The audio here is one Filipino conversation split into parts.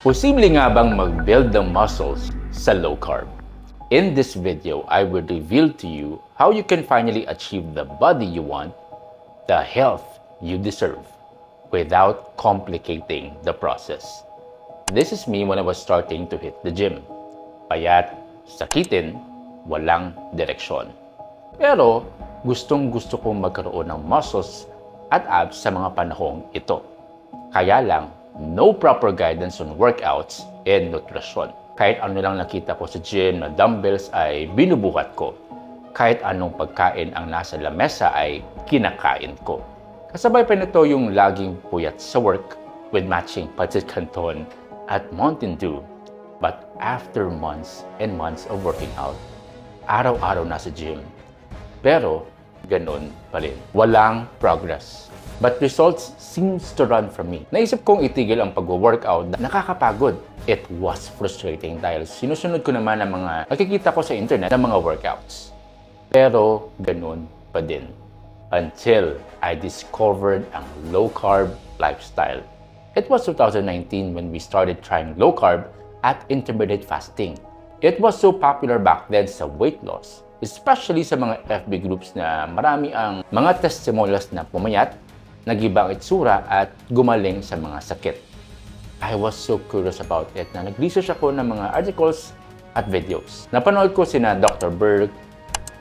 Posible nga bang mag-build the muscles sa low carb? In this video, I will reveal to you how you can finally achieve the body you want, the health you deserve, without complicating the process. This is me when I was starting to hit the gym. Payat, sakitin, walang direksyon. Pero gustong-gusto kong magkaroon ng muscles at abs sa mga panahong ito. Kaya lang, no proper guidance on workouts and nutrition. Kahit ano lang nakita ko sa gym na dumbbells ay binubuhat ko. Kahit anong pagkain ang nasa lamesa ay kinakain ko. Kasabay pa nito yung laging puyat sa work with matching pancit canton at Mountain Dew. But after months and months of working out, araw-araw na sa gym. Pero ganun pa rin. Walang progress. But results seems to run from me. Naisip kong itigil ang pag-workout. Nakakapagod. It was frustrating dahil sinusunod ko naman ang mga nakikita ko sa internet ng mga workouts. Pero ganun pa din. Until I discovered ang low-carb lifestyle. It was 2019 when we started trying low-carb at intermittent fasting. It was so popular back then sa weight loss, especially sa mga FB groups na marami ang mga testimonials na pumayat, nag-ibang itsura at gumaling sa mga sakit. I was so curious about it na nag-research ako ng mga articles at videos. Napanood ko sina Dr. Berg,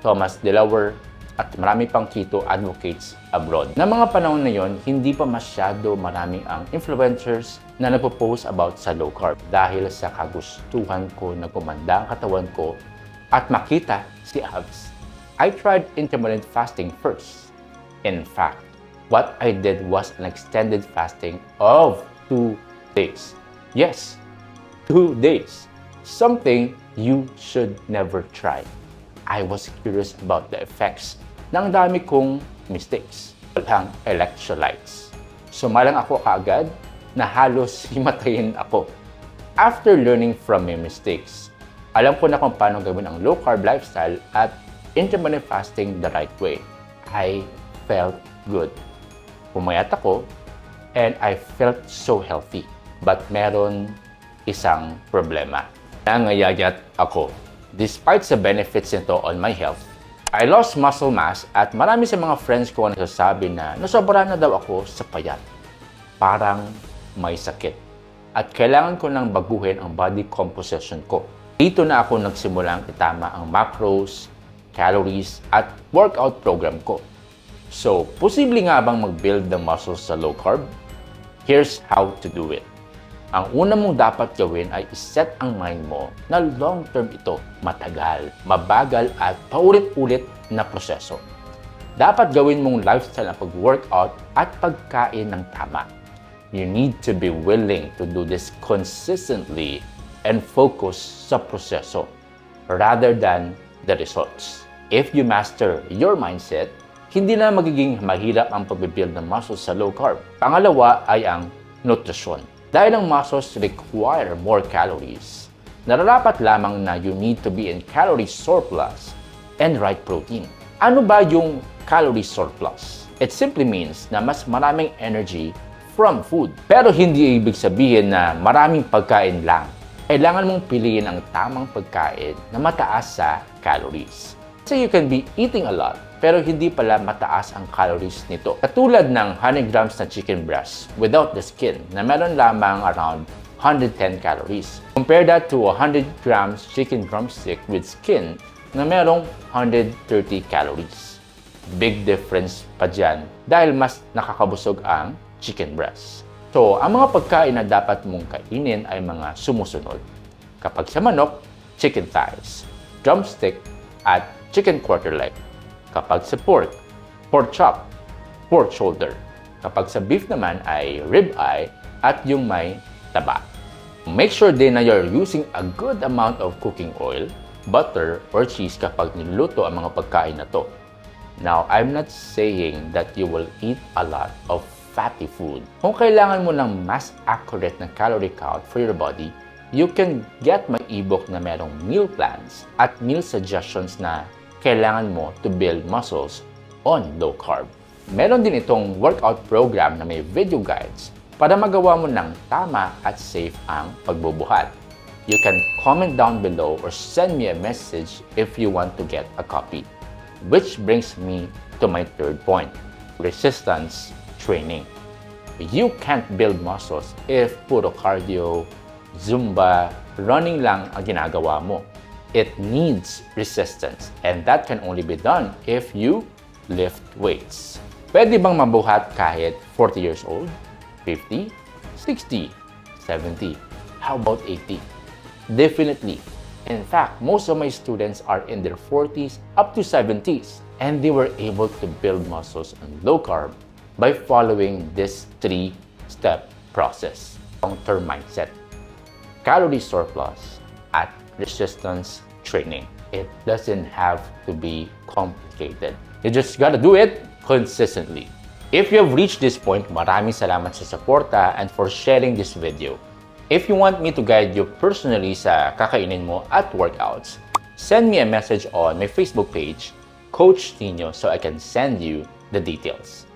Thomas Delaware, at marami pang keto advocates abroad. Na mga panahon na yon, hindi pa masyado marami ang influencers na nagpo-post about sa low carb. Dahil sa kagustuhan ko na gumanda ang katawan ko at makita si abs, I tried intermittent fasting first. In fact, what I did was an extended fasting of 2 days. Yes, 2 days. Something you should never try. I was curious about the effects ng dami kong mistakes. Walang electrolytes. Sumalang ako kaagad na halos himatayin ako. After learning from my mistakes, alam ko na kung paano gawin ang low-carb lifestyle at intermittent fasting the right way. I felt good. Pumayat ako and I felt so healthy. But meron isang problema. Nangayayat ako. Despite sa benefits nito on my health, I lost muscle mass at marami sa mga friends ko ang nagsasabi na nasobra na daw ako sa payat. Parang may sakit. At kailangan ko nang baguhin ang body composition ko. Dito na ako nagsimulang itama ang macros, calories, at workout program ko. So, posible nga bang mag-build the muscles sa low carb? Here's how to do it. Ang una mong dapat gawin ay iset ang mind mo na long-term ito, matagal, mabagal at paulit-ulit na proseso. Dapat gawin mong lifestyle ang pag-workout at pagkain ng tama. You need to be willing to do this consistently and focus sa proseso rather than the results. If you master your mindset, hindi na magiging mahirap ang pag-build ng muscles sa low carb. Pangalawa ay ang nutrisyon. Dahil ang muscles require more calories, nararapat lamang na you need to be in calorie surplus and right protein. Ano ba yung calorie surplus? It simply means na mas maraming energy from food. Pero hindi ibig sabihin na maraming pagkain lang. Kailangan mong piliin ang tamang pagkain na mataas sa calories. So you can be eating a lot, pero hindi pala mataas ang calories nito. Katulad ng 100 grams na chicken breast without the skin na meron lamang around 110 calories. Compare that to 100 grams chicken drumstick with skin na merong 130 calories. Big difference pa dyan dahil mas nakakabusog ang chicken breast. So, ang mga pagkain na dapat mong kainin ay mga sumusunod. Kapag sa manok, chicken thighs, drumstick, at chicken quarter leg. Kapag sa pork, pork chop, pork shoulder. Kapag sa beef naman ay rib eye at yung may taba. Make sure din na you're using a good amount of cooking oil, butter, or cheese kapag niluluto ang mga pagkain na to. Now, I'm not saying that you will eat a lot of fatty food. Kung kailangan mo ng mas accurate na calorie count for your body, you can get my ebook na merong meal plans at meal suggestions na kailangan mo to build muscles on low carb. Meron din itong workout program na may video guides para magawa mo ng tama at safe ang pagbubuhat. You can comment down below or send me a message if you want to get a copy. Which brings me to my third point, resistance training. You can't build muscles if puro cardio, Zumba, running lang ang ginagawa mo. It needs resistance, and that can only be done if you lift weights. Pwede bang mabuhat kahit 40 years old, 50, 60, 70? How about 80? Definitely. In fact, most of my students are in their 40s up to 70s, and they were able to build muscles on low carb by following this 3-step process. Long-term mindset, calorie surplus, at resistance training. It doesn't have to be complicated. You just gotta do it consistently. If you have reached this point, maraming salamat sa suporta and for sharing this video. If you want me to guide you personally sa kakainin mo at workouts, send me a message on my Facebook page, Coach Tino, so I can send you the details.